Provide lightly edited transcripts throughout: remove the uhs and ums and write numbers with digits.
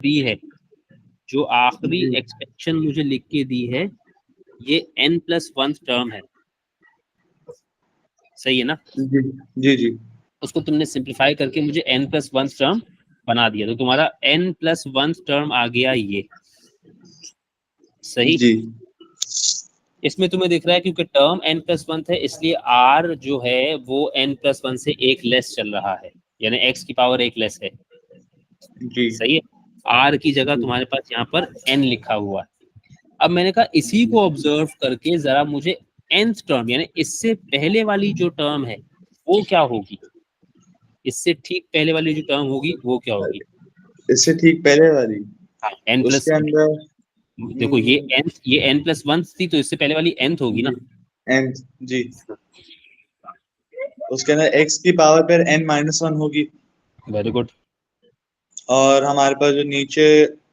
दी है, जो आखिरी एक्सपेंशन मुझे लिख के दी है, ये n+1 टर्म है, सही है ना? जी जी जी। उसको तुमने सिंप्लीफाई करके मुझे n+1 टर्म बना दिया, तो तुम्हारा n+1 टर्म आ गया ये, सही। जी इसमें तुम्हें दिख रहा है क्योंकि टर्म n+1 है, इसलिए r जो है वो n+1 से एक लेस चल रहा है, यानी x की पावर एक लेस है, जी सही है। r की जगह जी। तुम्हारे पास यहाँ पर n लिखा हुआ है। अब मैंने कहा इसी को ऑब्जर्व करके जरा मुझे nth टर्म, यानी इससे पहले वाली जो टर्म है वो क्या होगी, इससे ठीक पहले वाली जो टर्म होगी वो क्या होगी? इससे ठीक पहले वाली, हाँ, n प्लस, उसके अंदर देखो ये n+1 थी, तो इससे पहले वाली nth होगी ना। जी एन जी, उसके अंदर x की पावर पर n-1 होगी, वेरी गुड। और हमारे पास जो नीचे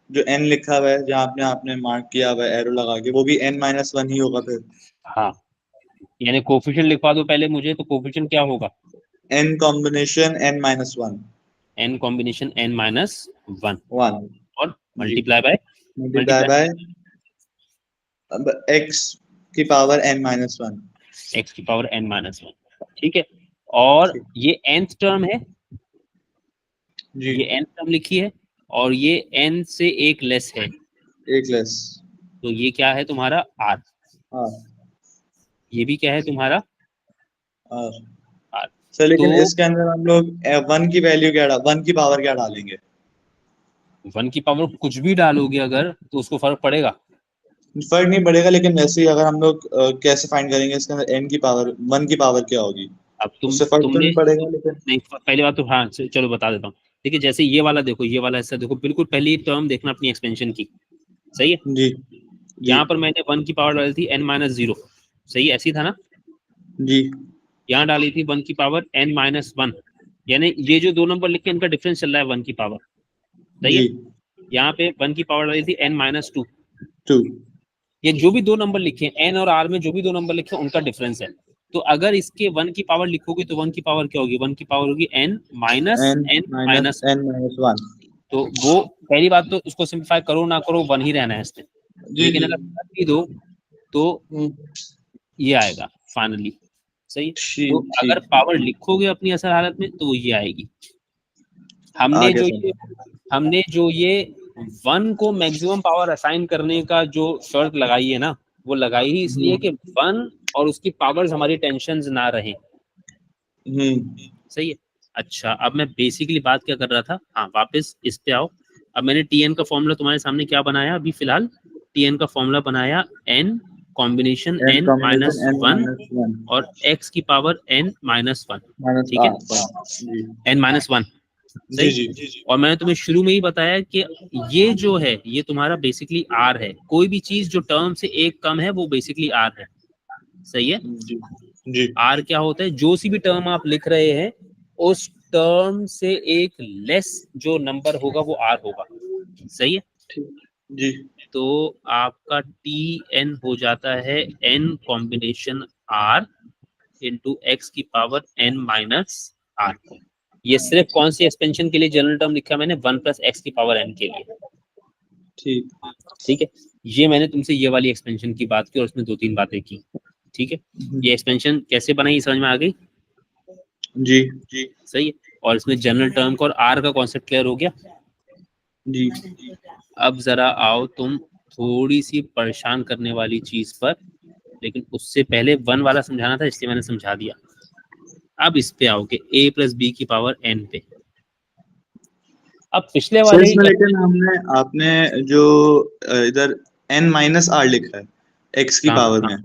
जो n लिखा हुआ है, जहाँ आपने आपने मार्क किया हुआ है एरो लगा के, वो भी n-1 ही होगा फिर। हाँ, यानी कोफिशिएंट लिखवा दो पहले मुझे, तो कोफिशिएंट क्या होगा? n combination n-1 n combination n-1 1 और जी, multiply by multiply by x की पावर n-1। x की पावर n-1, ठीक है। और ठीक ये nth टर्म है, जी, ये nth टर्म लिखी है, और ये n से एक लेस है, एक लेस तो ये क्या है तुम्हारा r, हाँ ये भी क्या है तुम्हारा हाँ r। सर, तो लेकिन इसके अंदर हम लोग 1 की वैल्यू क्या 1 की पावर क्या डालेंगे? 1 की पावर कुछ भी डालोगे अगर, तो उसको फर्क पड़ेगा? फर्क नहीं पड़ेगा, लेकिन वैसे ही अगर हम लोग कैसे फाइंड करेंगे इसके अंदर n की पावर 1 की पावर क्या होगी? अब उससे फर्क तो तुमने नहीं पड़ेगा लेकिन। नहीं, पहली बात तो हाँ चलो बता देता हूँ। देखिए जैसे ये वाला देखो, ये वाला हिस्सा देखो, बिल्कुल पहली टर्म देखना अपनी एक्सपेंशन की, सही है। जी जी यहाँ पर मैंने 1 की पावर डाली थी n-0, सही, ऐसी था ना। जी यहाँ डाली थी 1 की पावर n-1, यानी ये जो दो नंबर लिखे इनका डिफरेंस चल रहा है 1 की पावर, सही जी है। यहाँ पे 1 की पावर डाली थी n-2, 2 ये जो भी दो नंबर लिखे n और r में जो भी दो नंबर लिखे उनका डिफरेंस है। तो अगर इसके 1 की पावर लिखोगे तो 1 की पावर क्या होगी? 1 की पावर होगी n minus n n minus minus, n-1 तो वो पहली बात तो उसको सिंप्लीफाई करो ना करो 1 ही रहना है इसमें, जी लेकिन जी। अगर कर भी दो तो हम्म, ये आएगा फाइनली, सही। तो ठीक अगर ठीक पावर लिखोगे अपनी असल हालत में तो ये आएगी। हमने आगे जो सर। ये हमने जो ये 1 को मैक्सिमम पावर असाइन करने का जो शर्त लगाई है ना, वो लगाई ही इसलिए कि 1 और उसकी पावर्स हमारी टेंशन्स ना रहें, हम्म सही है। अच्छा, अब मैं बेसिकली बात क्या कर रहा था, हाँ वापस इस पे आओ। अब मैंने टीएन का फॉर्मूला तुम्हारे सामने क्या बनाया अभी फिलहाल, टीएन का फॉर्मूला बनाया n combination n combination n-1 n-1 और x की पावर n-1, माइनस ठीक है, जी n-1, जी सही। जी और मैंने तुम्हें शुरू में ही बताया कि ये जो है ये तुम्हारा बेसिकली r है, कोई भी चीज जो टर्म से एक कम है वो बेसिकली r है, सही है। जी जी r क्या होता है? जो सी भी टर्म आप लिख रहे हैं उस टर्म से एक लेस जो नंबर होगा वो r होगा, सही है। ठीक जी तो आपका टी एन हो जाता है n combination r into x की पावर n-r। ये सिर्फ कौन सी एक्सपेंशन के लिए जनरल टर्म लिखा मैंने? 1 + x की पावर n के लिए, ठीक ठीक है। ये मैंने तुमसे ये वाली एक्सपेंशन की बात की और उसमें 2-3 बातें की, ठीक है। ये एक्सपेंशन कैसे बनाई समझ में आ गई? जी सही है। और इसमें जनरल टर्म का और आर का कॉन्सेप्ट क्लियर हो गया। जी अब जरा आओ तुम थोड़ी सी परेशान करने वाली चीज पर, लेकिन उससे पहले 1 वाला समझाना था इसलिए मैंने समझा दिया। अब इस पे आओ कि a+b की पावर n पे। अब पिछले सर, वाले इसमें लेकिन हमने आपने जो इधर n-r लिखा है x की कहाँ पावर कहाँ में,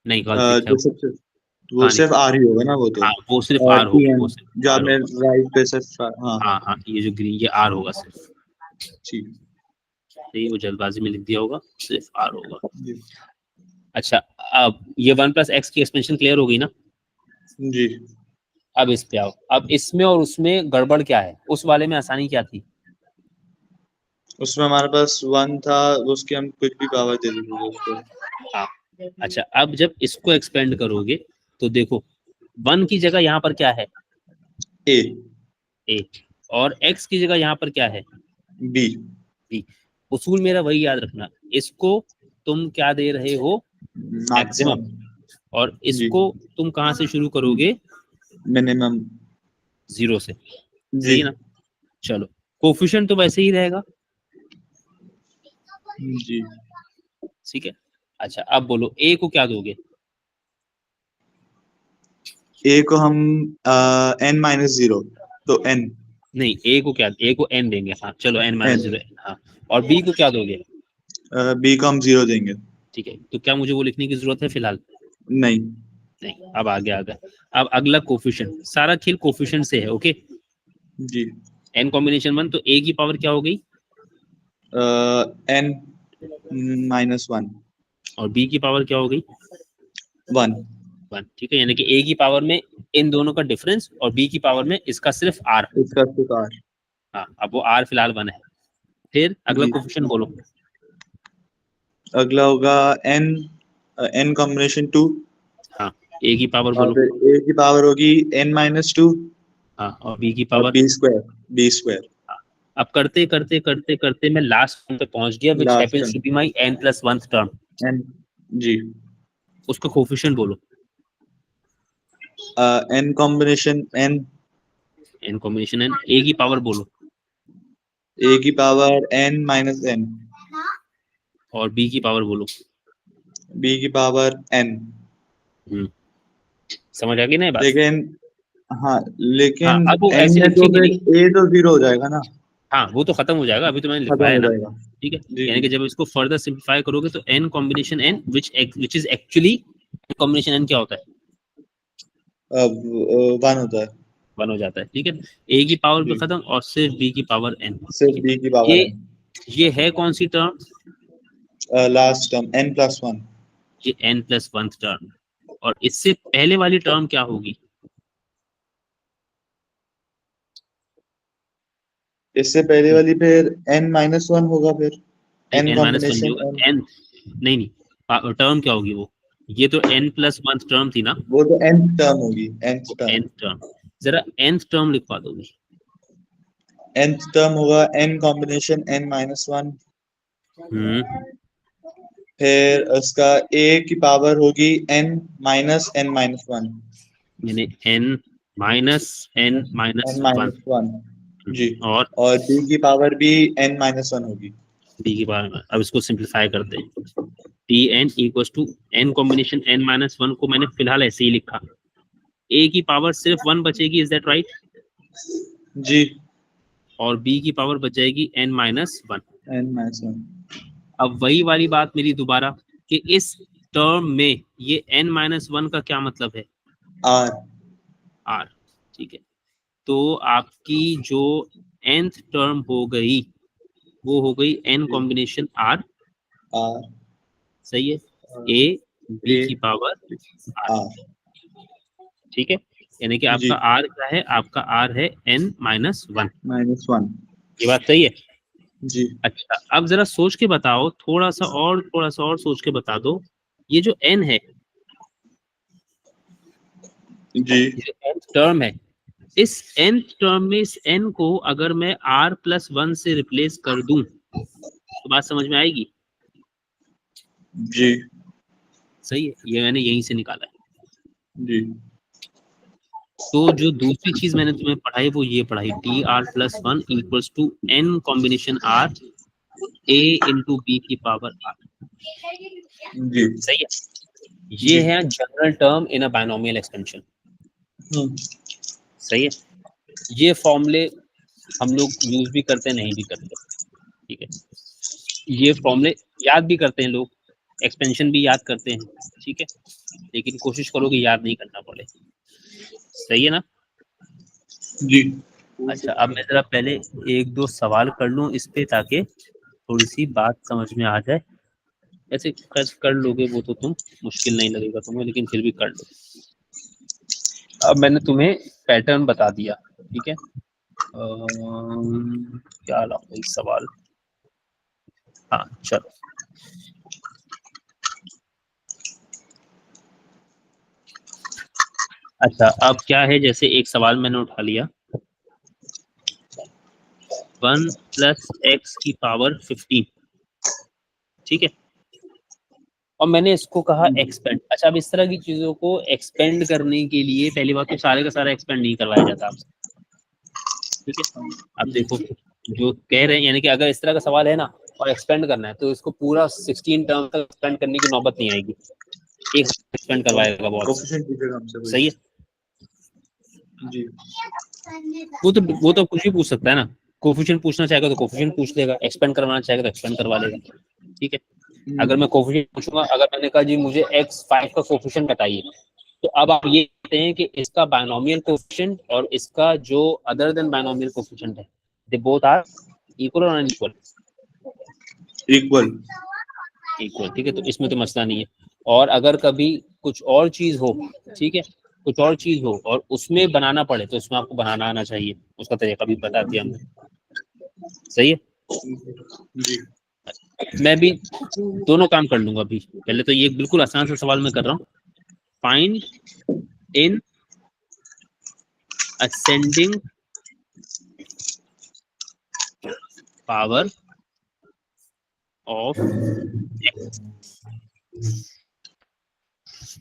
नहीं गलत लिखा है जो वो, सबसे वो कहाँ सिर्फ लिखा है? r ही होगा ना वो तो, हाँ वो सिर्फ और आर होगा, tn वो सिर्फ जो आर आपने होगा। राइट पे सिर्फ हाँ हाँ हाँ, ये जो ग्रीन ये आर होगा सिर्फ, ठीक ये वो जल्दबाजी में लिख दिया होगा, सिर्फ आर होगा। जी अच्छा, अब ये 1 + x की एक्सपेंशन क्लियर हो गई ना। जी। अब इस पे आओ, अब इसमें और उसमें गड़बड़ क्या है, उस वाले में आसानी क्या थी? उसमें हमारे पास 1 था, उसकी हम कुछ भी पावर दे देते थे उसको। हाँ, अच्छा अब जब इसको एक्सपेंड करोगे तो देखो 1 की जगह यहाँ पर क्या है? a a, और x की जगह यहाँ पर क्या है? b b. उसूल मेरा वही याद रखना, इसको तुम क्या दे रहे हो, मैक्सिमम, और इसको तुम कहाँ से शुरू करोगे, मिनिमम। 0 से। जी सही है ना? चलो, कोफिशिएंट तो वैसे ही रहेगा। जी। ठीक है। अच्छा अब बोलो ए को क्या दोगे? ए को हम n-0, तो n। नहीं, ए को क्या, ए को एन देंगे, हाँ चलो n-0, हाँ। और बी को क्या दोगे? बी को हम 0 देंगे। ठीक है, तो क्या मुझे वो लिखने की जरूरत है फिलहाल? नहीं। नहीं। अब आगे आ गया, अब अगला कोफिशिएंट, सारा खेल कोफिशिएंट से है। ओके, जी। n कॉम्बिनेशन 1, तो a की पावर क्या हो गई, n-1, और b की पावर क्या हो गई, 1। 1। ठीक है, यानी कि a की पावर में इन दोनों का डिफरेंस, और b की पावर में इसका सिर्फ r। इसका स्वीकार। हाँ, अब वो r फिलहाल 1 है। फिर अगला जी। कोफिशिएंट बोलो। अगला होगा n कॉम्बिनेशन 2, हाँ, a की पावर और बोलो। फिर a की पावर होगी n-2, हाँ, और b की और पावर। b square. हाँ। अब करते करते करते करते मैं लास्ट पे पहुंच गया, which last happens to be my n+1 term. n। जी। उसका कोफिशिएंट बोलो। n combination n, n combination n, a की पावर बोलो, a की पावर n-n, और b की पावर बोलो। b की पावर n। हम्म, समझ आ गई ना ये बात? लेकिन हाँ, हाँ, लेकिन अब वो n ऐसे में तो लिखेंगे फिर नहीं। a तो 0 हो जाएगा ना। हाँ, वो तो खत्म हो जाएगा, अभी तो मैंने खत्म लिखवाया है हो ना। जाएगा। ठीक है, जी यानी जी। कि जब इसको फर्दर सिंप्लीफाई करोगे तो n combination n, which is actually combination n क्या होता है, अब 1 होता है। 1 हो जाता है। ठीक है, a की पावर पे जी। खत्म, और सिर्फ b की पावर n। सिर्फ b की पावर ये n। ये है कौन सी टर्म? Last term n+1। ये n+1 टर्म। और इससे पहले वाली टर्म क्या होगी? इससे पहले वाली फिर n-1 होगा, फिर नहीं, n n-1 नहीं कॉम्बिनेशन n। होगा, n नहीं नहीं, टर्म क्या होगी वो, ये तो n+1 टर्म थी ना, वो तो nth टर्म होगी, nth टर्म। nth term. जरा nth टर्म लिखवा दोगे। nth टर्म होगा n कॉम्बिनेशन n-1। हम्म, फिर उसका a की पावर होगी n-1। यानी n-n-1। n-1। जी। और और b की पावर भी n-1 होगी। b की पावर में, अब इसको सिंप्लीफाई करते हैं, t n equal to n combination n-1 को मैंने फिलहाल ऐसे ही लिखा, a की पावर सिर्फ 1 बचेगी, इज दैट राइट? जी। और b की पावर बच जाएगी n-1। n-1। अब वही वाली बात मेरी दोबारा, कि इस टर्म में ये n-1 का क्या मतलब है, r। r। ठीक है, तो आपकी जो nth टर्म हो गई, वो हो गई n जी। Combination r। r। सही है, और a b a की पावर r। r। ठीक है, यानी कि जी। आपका r क्या है, आपका r है n-1। -1। ये बात सही है? जी अच्छा, अब जरा सोच के बताओ, थोड़ा सा और सोच के बता दो, ये जो n है, जी। ये जो nth टर्म है, इस nth टर्म में इस n को अगर मैं r+1 से रिप्लेस कर दूं, तो बात समझ में आएगी? जी। सही है, ये मैंने यहीं से निकाला है। जी। तो जो दूसरी चीज मैंने तुम्हें पढ़ाई वो ये पढ़ाई, tr+1 equals to n combination r, a into b की पावर r। जी। सही है, ये जी। है general term in a binomial expansion. सही है, ये फॉर्मूले हम लोग यूज भी करते हैं, नहीं भी करते। ठीक है, ये फॉर्मूले याद भी करते हैं लोग, एक्सपेंशन भी याद करते हैं। ठीक है, लेकिन कोशिश करो कि याद नहीं करना पड़े। सही है ना? जी। अच्छा, अब मैं जरा पहले एक दो सवाल कर लूं इस पे, ताकि थोड़ी सी बात समझ में आ जाए। ऐसे कर लोगे वो तो तुम, मुश्किल नहीं लगेगा तुम्हें, लेकिन फिर भी कर लो। अब मैंने तुम्हें पैटर्न बता दिया। ठीक है, क्या लाऊं इस सवाल, हाँ चलो। अच्छा, अब क्या है, जैसे एक सवाल मैंने उठा लिया, 1 प्लस एक्स की पावर 15, ठीक है। और मैंने इसको कहा एक्सपेंड। अच्छा, अब इस तरह की चीजों को एक्सपेंड करने के लिए पहली बात तो सारे का सारा एक्सपेंड नहीं करवाया जाता आपसे, ठीक है। अब देखो जो कह रहे हैं, यानी कि अगर इस तरह का सवाल है ना और एक्सपेंड करना है तो इसको पूरा 16 टर्म तक एक्सपेंड करने की नौबत नहीं आएगी, एक एक्सपेंड करवाएगा बहुत, कोफिशिएंट पूछेगा हमसे कोई। सही है। जी वो तो कुछ भी पूछ सकता है ना, कोफिशिएंट पूछना चाहेगा तो कोफिशिएंट पूछ लेगा, एक्सपेंड करवाना चाहेगा तो एक्सपेंड करवा लेगा, ठीक है। अगर मैं कोफिशिएंट पूछूंगा, अगर मैंने कहा जी मुझे x5 का कोफिशिएंट बताइए, तो अब आप ये कहते हैं कि इसका बायनोमियल कोफिशिएंट और इसका जो अदर देन बायनोमियल कोफिशिएंट है, दे बोथ आर इक्वल और अनइक्वल? इक्वल। इक्वल, ठीक है, तो इसमें तो मसला नहीं है। और अगर कभी कुछ और चीज हो, ठीक है, कुछ और चीज हो और उसमें बनाना पड़े तो उसमें आपको बनाना आना चाहिए, उसका तरीका भी बता दिया हमने, सही है। जी मैं भी दोनों काम कर लूंगा अभी। पहले तो ये बिल्कुल आसान सा सवाल मैं कर रहा हूँ, find in ascending power of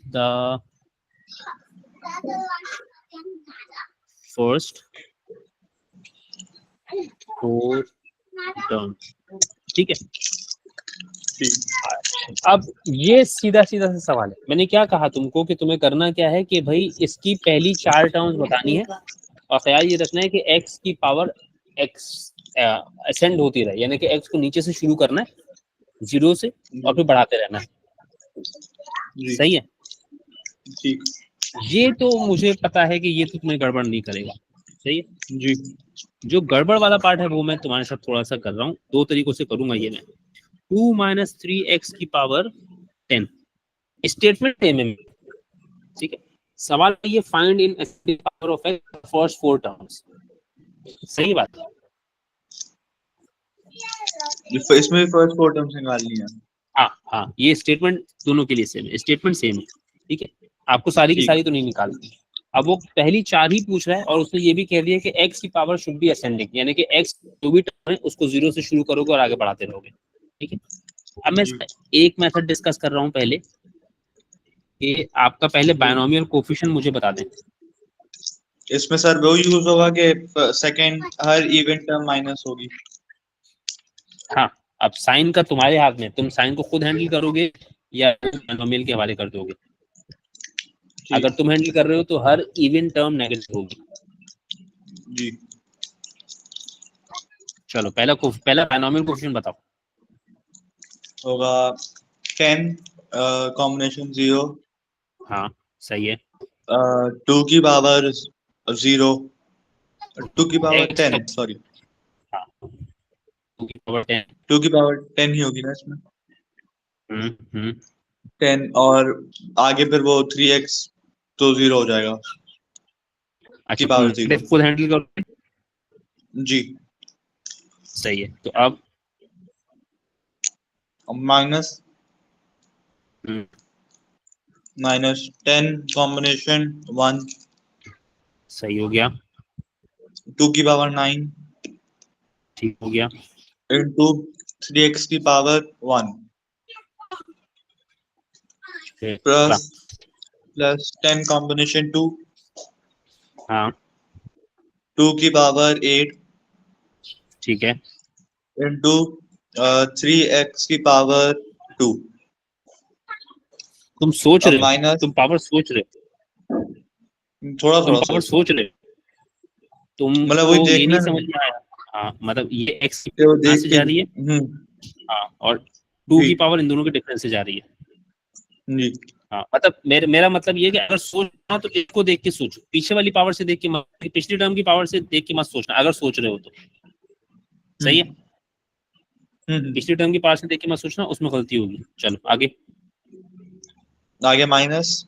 the first 4 term, ठीक है। अब ये सीधा सीधा सा सवाल है, मैंने क्या कहा तुमको कि तुम्हें करना क्या है कि भाई इसकी पहली 4 टर्म्स बतानी है और ख्याल ये रखना है कि x की पावर x असेंड होती रहे, यानी कि x को नीचे से शुरू करना है 0 से और फिर बढ़ाते रहना है, जी सही है। ठीक ये तो मुझे पता है कि ये तो तुम्हें गड़बड़ नहीं करेगा, सही है। जी जो गड़बड़ वाला पार्ट है वो मैं तुम्हारे साथ थोड़ा सा कर रहा हूँ, 2 तरीकों से करूंगा ये मैं। 2 माइनस 3x की पावर 10, स्टेटमेंट सेम है, ठीक है। सवाल ये find in power of x first 4 terms, सही बात है। इसमें भी फर्स्ट 4 टर्म्स निकालनी है। हाँ हाँ, ये स्टेटमेंट दोनों के लिए सेम है, स्टेटमेंट सेम है, ठीक है। आपको सारी की ठीक सारी तो नहीं निकालनी। अब वो पहली 4 ही पूछ रहा है और उसने ये भी कह दिया कि x की पावर शुड बी असेंडिंग, यानी कि x जो भी टर्म है उसको 0 से शुरू करोगे और आगे बढ़ाते रहोगे, ठीक है। अब मैं इसका एक मेथड डिस्कस कर रहा हूँ पहले कि आपका पहले बायनोमियल कोफिशिएंट मुझे बता दें। इसमें सर वो यूज होगा कि second her even term minus होगी। हाँ, अब साइन का तुम्हारे हाथ में, तुम साइन को खुद हैंडल करोगे या बायनोमियल के हवाले कर दोगे। अगर तुम हैंडल कर रहे हो तो हर इवन टर्म नेगेटिव होगी। जी चलो पहला बायनोमियल कोफिशिएंट बताओ। होगा 10 कॉम्बिनेशन 0, हाँ सही है, 2 की पावर 0, 2 की पावर x 10 सॉरी 2 की पावर 10। 2 की पावर 10 ही होगी ना इसमें, हम्म 10 और आगे फिर वो 3x तो 0 हो जाएगा की अच्छा, तुम पावर 0। नेगेटिव खुद हैंडल करोगे, जी सही है। तो अब माइनस हम्म, माइनस 10 कॉम्बिनेशन 1, सही हो गया, 2 की पावर 9 ठीक हो गया, इंटू 3x की पावर 1 फिर प्लस 10 कॉम्बिनेशन 2, हाँ 2 की पावर 8 ठीक है, इंटू 3x की पावर 2। तुम सोच अब रहे हो, माइनस तुम पावर सोच रहे थोड़ा हो, तुम थोड़ा पावर सोच सोच रहे हो, मतलब वही तुमको ये देखना नहीं है समझ में आया। हाँ मतलब ये x कि वो यहाँ देख से के जा रही है, हाँ, और 2 की जी पावर इन दोनों के डिफरेंस से जा रही है। जी हाँ मतलब मेरा मतलब ये है कि अगर सोचना तो इसको देख के सोचो, पीछे वाली पावर से देख के मत, पिछली टर्म की पावर से देख के मत सोचना अगर सोच रहे हो तो, सही है। पिछली टर्म की पावर से देख के मत सोचना, उसमें गलती होगी। चलो आगे। आगे माइनस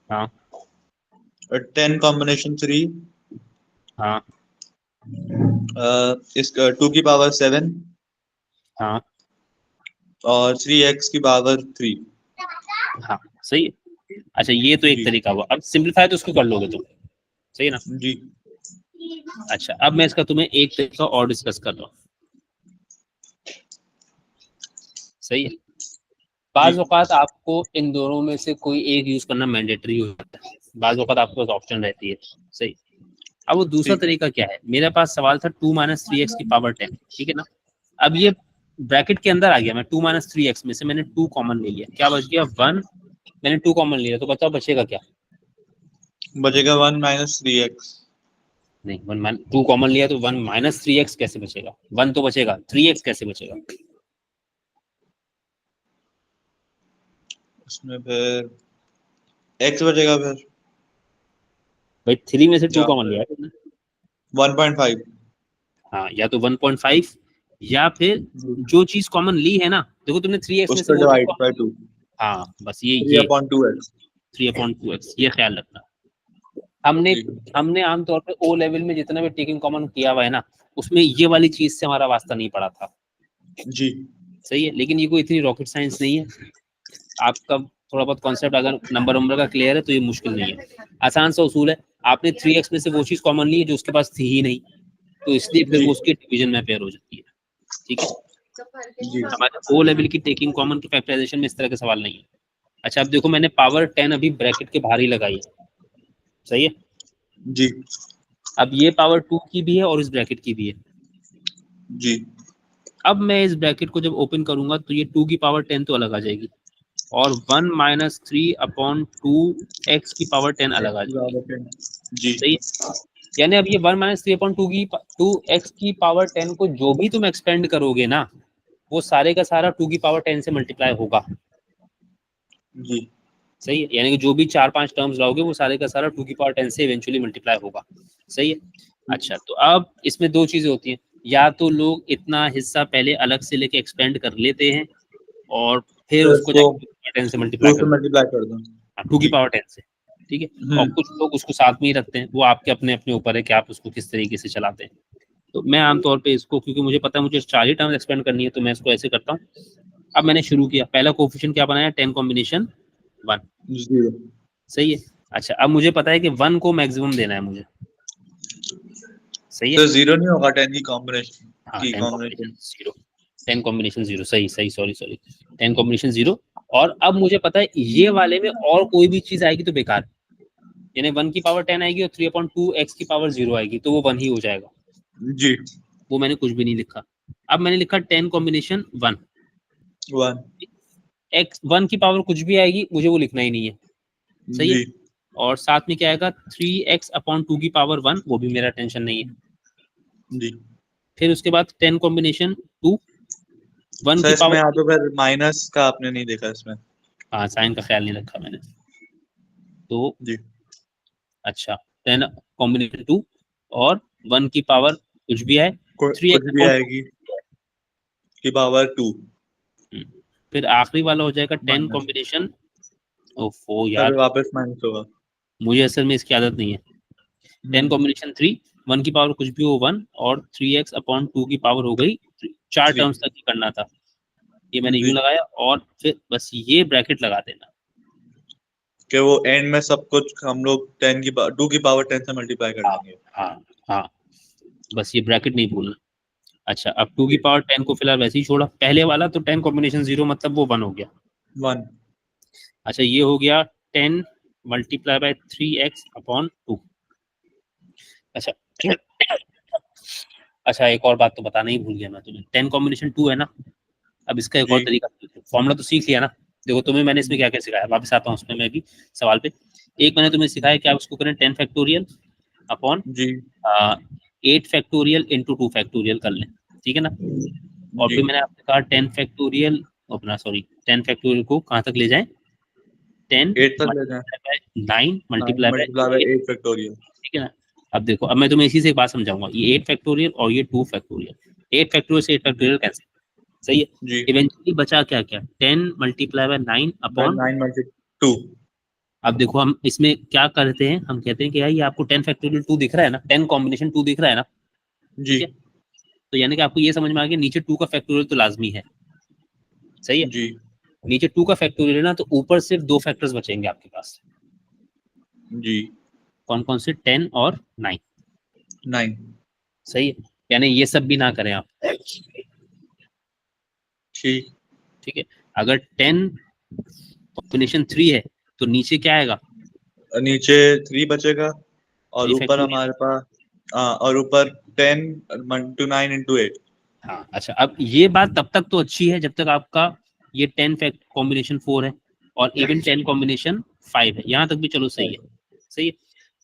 हाँ 10 कॉम्बिनेशन 3 हाँ इस 2 की पावर 7 हाँ और 3x की पावर 3। हाँ सही है। अच्छा ये तो एक जी तरीका हुआ, अब सिंपलीफाई तो उसको कर लोगे तुम, सही है ना। जी अच्छा, अब मैं इसका तुम्हें एक तरीका और डिस्कस कर रहा हूँ, सही है। बाज औकात आपको इन दोनों में से कोई एक यूज करना मैंडेटरी होता है, बाज औकात आपके पास ऑप्शन रहती है, सही। अब वो दूसरा ठीक। तरीका क्या है, मेरे पास सवाल था 2 - 3x की पावर 10, ठीक है ना। अब ये ब्रैकेट के अंदर आ गया, मैं 2 - 3x में से मैंने 2 कॉमन ले लिया, क्या बच गया 1, मैंने 2 कॉमन लिया, तो बताओ बचेगा क्या। बचेगा 1 - 3x। नहीं, 2 कॉमन लिया तो 1 - 3x कैसे बचेगा, 1 तो बचेगा, 3x कैसे बचेगा। उसमें फिर x बचेगा फिर, भाई 3 में से 2 या कॉमन फिर लिया है तुमने। 1.5। हाँ, या तो 1.5, या फिर जी। जो चीज कॉमन ली है ना, देखो तुमने 3x में से उसको वो चीज डिवाइड बाय कॉमन, 2, हाँ बस 3 ये अपॉन 2x। 3/2x, ये ख्याल रखना। हमने ठीक। हमने आमतौर पे ओ लेवल में जितना भी टेकिंग कॉमन किया हुआ है ना, उसमें ये वाली चीज से हमारा वास्ता नहीं पड़ा था, जी। सही है। लेकिन ये कोई इतनी रॉकेट साइंस नहीं है, आपका थोड़ा बहुत कॉन्सेप्ट अगर नंबर नंबर का क्लियर है तो ये मुश्किल नहीं है, आसान सा उसूल है। आपने 3x में से वो चीज कॉमन ली है जो उसके पास थी ही नहीं, तो इसलिए फिर जी। वो उसकी डिवीजन में पेयर हो जाती है, ठीक है। जी। हमारे ओ लेवल की टेकिंग कॉमन की फैक्टराइजेशन में इस तरह का सवाल नहीं है। अच्छा, अब देखो मैंने पावर 10 अभी ब्रैकेट के बाहर ही लगाई है, सही है। जी। अब ये पावर 2 की भी है और इस ब्रैकेट की भी है। जी। अब मैं इस ब्रैकेट को जब ओपन करूंगा तो ये 2 की पावर 10 तो अलग आ जाएगी, और 1 - 3/2 x की पावर 10 अलग आ जाएगी, जी। सही है। यानी अब ये 1 - 3/2 की 2x की पावर 10 को जो भी तुम एक्सपेंड करोगे ना, वो सारे का सारा 2 की पावर 10 से मल्टीप्लाई होगा, जी। सही है। यानी कि जो भी 4-5 टर्म्स लाओगे वो सारे का सारा 2 की पावर 10 से इवेंचुअली मल्टीप्लाई होगा, सही है। अच्छा, तो अब इसमें दो चीजें होती हैं, या तो लोग इतना हिस्सा पहले अलग से लेके एक्सपेंड कर लेते हैं और फिर फिर उसको उसको जाके 2 की पावर 10 से मल्टीप्लाई 2 कर से देते मल्टीप्लाई कर दो। हैं, 2 की जी। पावर 10 से, ठीक है। और कुछ लोग उसको साथ में ही रखते हैं, वो आपके अपने अपने ऊपर है कि आप उसको किस तरीके से चलाते हैं। तो मैं आमतौर पे इसको, क्योंकि मुझे पता है मुझे 4 ही टर्म्स एक्सपेंड करनी है, तो मैं इसको ऐसे करता हूँ। अब मैंने शुरू किया, पहला कोफिशिएंट क्या बनाया, 10 कॉम्बिनेशन 1, 0। सही है। अच्छा, अब मुझे पता है कि 1 को मैक्सिमम देना है मुझे, सही है। तो 0 नहीं होगा 10 की कॉम्बिनेशन, हाँ, की 10 कॉम्बिनेशन कॉम्बिनेशन। 0, 10 कॉम्बिनेशन 0, सही सही, सॉरी 10 कॉम्बिनेशन 0। और अब मुझे पता है ये वाले में और कोई भी चीज आएगी तो बेकार, यानी 1 की पावर 10 आएगी और 3/2 x की पावर 0 आएगी, तो वो 1 ही हो जाएगा, जी। वो मैंने कुछ भी नहीं लिखा। अब मैंने लिखा 10 कॉम्बिनेशन 1, 1। x 1 की पावर कुछ भी आएगी मुझे वो लिखना ही नहीं है, सही है। जी। और साथ में क्या आएगा 3x/2 की पावर 1, वो भी मेरा टेंशन नहीं है। जी। फिर उसके बाद 10 कॉम्बिनेशन 2, 1 सर की इसमें पावर, यहाँ तो फिर माइनस का आपने नहीं देखा इसमें। हाँ साइन का ख्याल नहीं रखा मैंने, तो जी। अच्छा 10 कॉम्बिनेशन 2 और 1 की पावर कुछ भी है, थ्री कुछ एक्स भी अपॉन आएगी की पावर 2 टू, फिर आखिरी वाला हो जाएगा 10 माइनस, कॉम्बिनेशन, ओफो तभी यार, वापस माइनस होगा। मुझे असल में इसकी आदत नहीं है। 10 कॉम्बिनेशन 3, 1 की पावर कुछ भी हो 1, और 3x/2 की पावर हो गई 4 3। टर्म्स तक ही करना था, ये मैंने यूं जी। लगाया, और फिर बस ये ब्रैकेट लगा देना। कि वो एंड में सब कुछ हम लोग 2 की पावर 10 से मल्टीप्लाई कर हाँ देंगे। हाँ हाँ, बस ये ब्रैकेट नहीं भूलना। अच्छा, अब 2 की जी। पावर 10 को फिलहाल वैसे ही छोड़ा, पहले वाला तो 10 कॉम्बिनेशन 0 मतलब वो 1 हो गया। 1। अच्छा, ये हो गया 10 मल्टीप्लाई बाय 3x/2। अच्छा अच्छा, एक और बात तो बताना ही भूल गया मैं तुम्हें, 10 कॉम्बिनेशन 2 है ना, अब इसका एक और जी। तरीका, फॉर्मूला तो सीख लिया ना। देखो तुम्हें मैंने इसमें क्या क्या सिखाया, वापस आता हूँ उसमें मैं भी सवाल पे। एक मैंने तुम्हें सिखाया कि आप उसको करें 10 फैक्टोरियल अपॉन जी। 8 फैक्टोरियल इंटू 2 फैक्टोरियल कर लें, ठीक है ना। और जी। फिर मैंने आपसे कहा 10 फैक्टोरियल अपना, सॉरी 10 फैक्टोरियल को कहाँ तक ले जाएं, 10 8 तक ले जाएं। Multiply by 9 9 multiply by multiply by 8 factorial. ठीक है ना। अब देखो, अब मैं तुम्हें इसी से एक बात समझाऊंगा, ये 8 फैक्टोरियल और ये 2 फैक्टोरियल, 8 फैक्टोरियल से 8 जी। फैक्टोरियल कैंसिल, सही है। जी। इवेंचुअली बचा क्या क्या, 10 मल्टीप्लाई बाय 9 बाय अपॉन, 9 2। अब देखो हम इसमें क्या करते हैं, हम कहते हैं कि यार ये आपको 10 फैक्टोरियल 2 दिख रहा है ना, 10 कॉम्बिनेशन 2 दिख रहा है ना, जी। ठीक है। तो यानी कि आपको ये समझ में आ गया नीचे 2 का फैक्टोरियल तो लाजमी है, सही है। जी। नीचे 2 का फैक्टोरियल है ना, तो ऊपर सिर्फ 2 फैक्टर्स बचेंगे आपके पास, जी। कौन कौन से, 10 और 9, 9। सही है, यानी ये सब भी ना करें आप। ठीक। ठीक है, अगर 10 कॉम्बिनेशन 3 है तो नीचे क्या आएगा? नीचे 3 बचेगा और 3 ऊपर फैक्टोरियल। हमारे पास और ऊपर 10 to 9 into 8। हाँ अच्छा, अब ये बात तब तक तो अच्छी है जब तक आपका ये 10 फैक्ट कॉम्बिनेशन 4 है और इवन 10 कॉम्बिनेशन 5 है, यहाँ तक भी चलो सही है। सही है।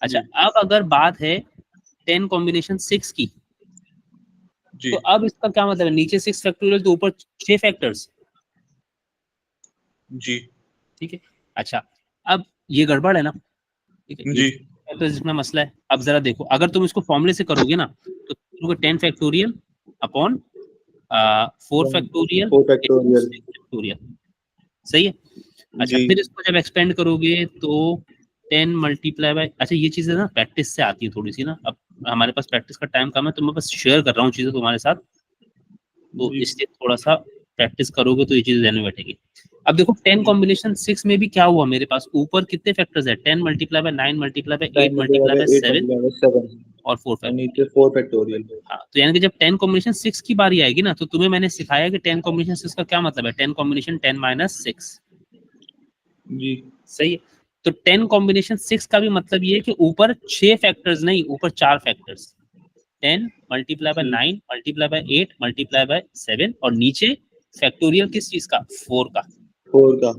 अच्छा, जी अब अगर बात है 10 कॉम्बिनेशन 6 की, जी तो अब इसका क्या मतलब है? नीचे 6 फैक्टोरियल तो ऊपर 6 फैक्टर्स। जी ठीक है। अच्छा, अब ये गड़बड़ है ना? ठीक है, ये जी फैक्टर्स जिसमें मसला है। अब जरा देखो, अगर तुम इसको फॉर्मूले से करोगे ना तो 10 factorial upon 4 factorial 4 factorial. Factorial. सही है। अच्छा, जी फिर इसको जब एक्सपेंड करोगे तो 10 मल्टीप्लाई बाय, अच्छा ये चीजें ना प्रैक्टिस से आती है थोड़ी सी ना। अब हमारे पास प्रैक्टिस का टाइम कम है तो मैं बस शेयर कर रहा हूँ चीजें तुम्हारे साथ, तो जी इसलिए थोड़ा सा प्रैक्टिस करोगे तो ये चीजें ध्यान में बैठेगी। अब देखो 10 कॉम्बिनेशन 6 में भी क्या हुआ, मेरे पास ऊपर कितने फैक्टर्स है? 10 multiply by 9 multiply by 8 10 multiply by 8 7 multiply 7 और 4 और फैक्टोरियल। नीचे 4 फैक्टोरियल। हाँ, तो यानी कि जब 10 कॉम्बिनेशन 6 की बारी आएगी ना, तो तुम्हें मैंने सिखाया कि 10 कॉम्बिनेशन 6 का क्या मतलब है। 10 कॉम्बिनेशन 10 माइनस 6। जी सही है। तो 10 कॉम्बिनेशन 6 का भी मतलब ये है कि ऊपर 6 फैक्टर्स नहीं, ऊपर 4 फैक्टर्स। 10 मल्टीप्लाई बाय ठीक। 9 मल्टीप्लाई बाय 8 मल्टीप्लाई बाय 7 और नीचे फैक्टोरियल किस चीज का? 4 का। 4 का।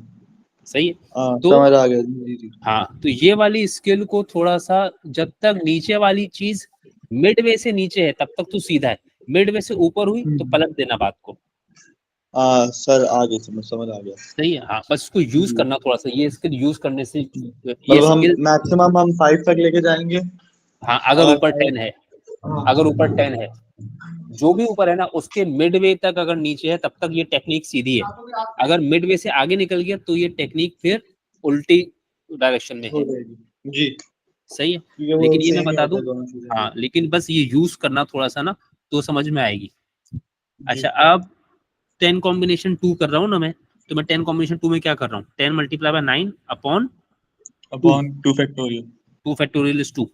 सही है। हाँ तो समझ आ गया। जी जी हाँ, तो ये वाली स्किल को थोड़ा सा, जब तक नीचे वाली चीज मिडवे से नीचे है तब तक तो सीधा है, मिडवे से ऊपर हुई तो पलट देना बात को। सर आगे समझ समझ आ गया। सही है। हाँ, बस इसको यूज जी करना थोड़ा सा, ये स्किल यूज करने से ये मतलब हम स्किल। मैक्सिमम हम 5 तक लेके जाएंगे। हाँ, अगर अगर ऊपर 10 5। है, अगर ऊपर 10 है, जो भी ऊपर है ना उसके मिडवे तक अगर नीचे है तब तक ये टेक्निक सीधी है। अगर मिडवे से आगे निकल गया तो ये टेक्निक फिर उल्टी डायरेक्शन में हो है। जाएगी जी। सही है। क्योंकि वो लेकिन ये मैं सेम ही बता होता दूं, है दोनों चीजें। हाँ लेकिन बस ये यूज करना थोड़ा सा ना, तो समझ में आएगी। जी अच्छा, अब 10 कॉम्बिनेशन 2 कर रहा हूँ ना मैं, तो मैं 10 कॉम्बिनेशन 2 में क्या कर रहा हूँ? 10 multiply by 9 upon 2। Upon 2 factorial 2 factorial is 2।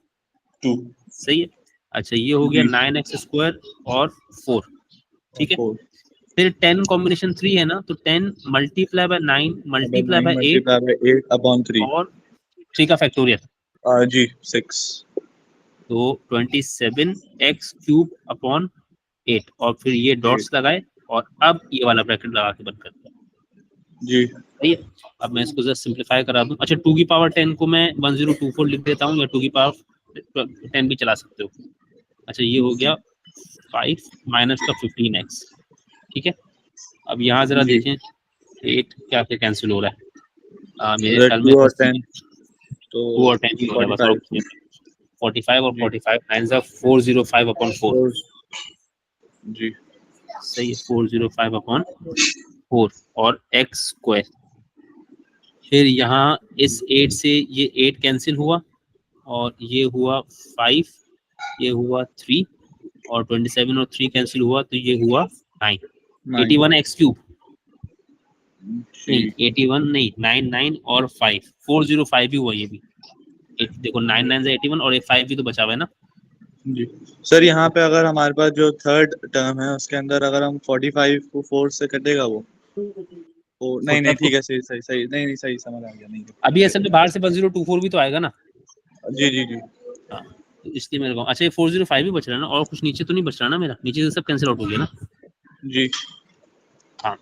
2। सही है। अच्छा, ये हो गया जी 9x स्क्वायर और 4। और ठीक है। 4 फिर 10 कॉम्बिनेशन 3 है ना, तो 10 multiply by 9 upon multiply 9 by 8 multiply by 8 upon 3। और 3 का फैक्टोरियल, जी 6। तो 27x क्यूब अपॉन 8 और फिर ये 8 डॉट्स लगाए और अब ये वाला ब्रैकेट लगा के बंद कर दिया। जी सही है। अब मैं इसको जस्ट सिंप्लीफाई करा दूं। अच्छा, 2 की पावर 10 को मैं 1024 लिख देता हूँ, या 2 की पावर 10 भी चला सकते हो। अच्छा, ये हो गया 5 माइनस का 15x। ठीक है। अब यहाँ जरा जी देखें 8 क्या क्या कैंसिल हो रहा है। मेरे अगर ख्याल में 2 और बस 10 तो 2 और 10 ही हो रहा है बस, और 45। 45 और जी 45 9 405 अपॉन 4। और जी सही है, 405 अपॉन 4 और एक्स स्क्वायर। फिर यहाँ इस 8 से ये 8 कैंसिल हुआ और ये हुआ 5, ये हुआ 3 और 27 और 3 कैंसिल हुआ तो ये हुआ 9। 9 81 एक्स क्यूब, नहीं जी 81 नहीं, 9 और 5 405 ही हुआ ये भी। देखो 9 9 से 81 और ये 5 भी तो बचा हुआ है ना। जी सर यहाँ पे अगर हमारे पास जो थर्ड टर्म है उसके अंदर अगर हम 45 को 4 से कटेगा वो नहीं होता नहीं तो ठीक है सही सही सही नहीं नहीं सही समझ आ गया नहीं अभी असल में बाहर से 1024 भी तो आएगा ना। जी जी जी हाँ, तो इसलिए मेरे को, अच्छा ये 405 ही बच रहा है ना, और कुछ नीचे तो नहीं बच रहा ना मेरा? नीचे से सब कैंसिल आउट हो गया ना। जी हाँ,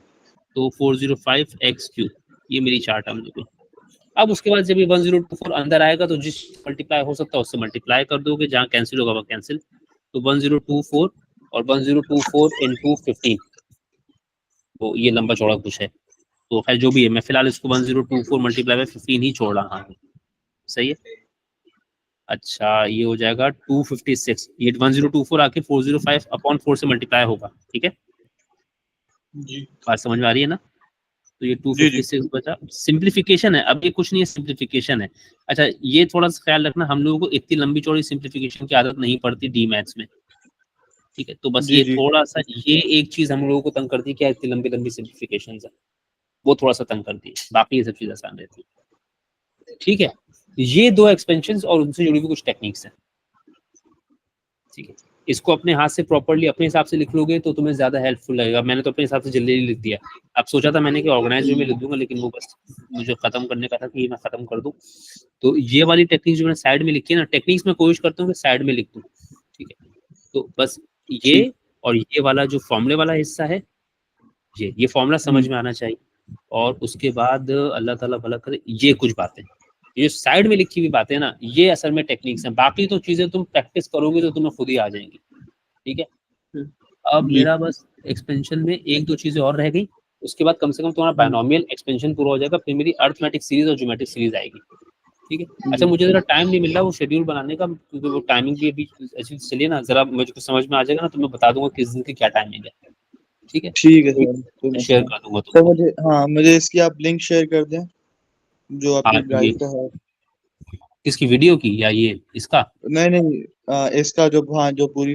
तो 405 एक्स क्यूब, ये मेरी चार्ट है मुझे। अब उसके बाद जब ये 1024 अंदर आएगा तो जिस मल्टीप्लाई हो सकता है उससे मल्टीप्लाई कर दोगे, जहाँ कैंसिल होगा वह कैंसिल। तो 1024 और 1024 इंटू 15, तो ये लंबा चौड़ा कुछ है। तो खैर जो भी है, मैं फिलहाल इसको 1024 मल्टीप्लाई बाय 15 ही छोड़ रहा हूँ। सही है। अच्छा, ये हो जाएगा 256, ये 1024 आके 405 अपॉन 4 से मल्टीप्लाई होगा। ठीक है, जी बात समझ में आ रही है ना? तो ये जी जी 256 बचा। सिंप्लीफिकेशन है, अब ये कुछ नहीं है, सिंप्लीफिकेशन है। अच्छा, ये थोड़ा सा ख्याल रखना, हम लोगों को इतनी लंबी चौड़ी सिंप्लीफिकेशन की आदत नहीं पड़ती डी मैथ्स में। ठीक है, तो बस जी ये जी थोड़ा सा, ये एक चीज हम लोगों को तंग करती है, क्या इतनी लंबी लंबी सिंप्लीफिकेशन है, वो थोड़ा सा तंग करती है, बाकी ये सब चीज आसान रहती है। ठीक है, ये दो एक्सपेंशन और उनसे जुड़ी हुई कुछ टेक्निक्स हैं। ठीक है, इसको अपने हाथ से प्रॉपर्ली अपने हिसाब से लिख लोगे तो तुम्हें ज्यादा हेल्पफुल लगेगा। मैंने तो अपने हिसाब से जल्दी लिख दिया। अब सोचा था मैंने कि ऑर्गेनाइज वे में लिख दूंगा, लेकिन वो बस मुझे खत्म करने का था कि मैं खत्म कर दूं। तो ये वाली टेक्निक जो मैंने साइड में लिखी है ना, टेक्निक्स में कोशिश करता हूँ कि साइड में लिख दूं। ठीक है, तो बस ये और ये वाला जो फॉर्मूले वाला हिस्सा है, ये फॉर्मूला समझ में आना चाहिए। और उसके बाद अल्लाह ताला भला करे, ये कुछ बातें, ये साइड में लिखी हुई बातें ना, ये असल में टेक्निक्स हैं। बाकी तो चीजें तुम प्रैक्टिस करोगे तो तुम्हें खुद ही आ जाएंगी। ठीक है, अब जी। मेरा बस एक्सपेंशन में एक दो चीजें और रह गई, उसके बाद कम से कम तुम्हारा बायनोमियल एक्सपेंशन पूरा हो जाएगा, फिर मेरी अरिथमेटिक सीरीज और ज्योमेट्रिक सीरीज आएगी। ठीक है, अच्छा मुझे जरा टाइम नहीं मिल रहा वो शेड्यूल बनाने का, क्योंकि वो टाइमिंग भी अभी ऐसी चलिए ना, जरा मुझे कुछ समझ में आ जाएगा ना तो मैं बता दूंगा किस दिन की क्या टाइमिंग है। ठीक है, ठीक है सर, कोई मसला शेयर नहीं। कर दूंगा सर तुमको। मुझे, हाँ मुझे इसकी आप लिंक शेयर कर दें जो हाँ, आपकी ये ड्राइव पे है। किसकी वीडियो की या ये इसका? नहीं नहीं, इसका जो, हाँ जो पूरी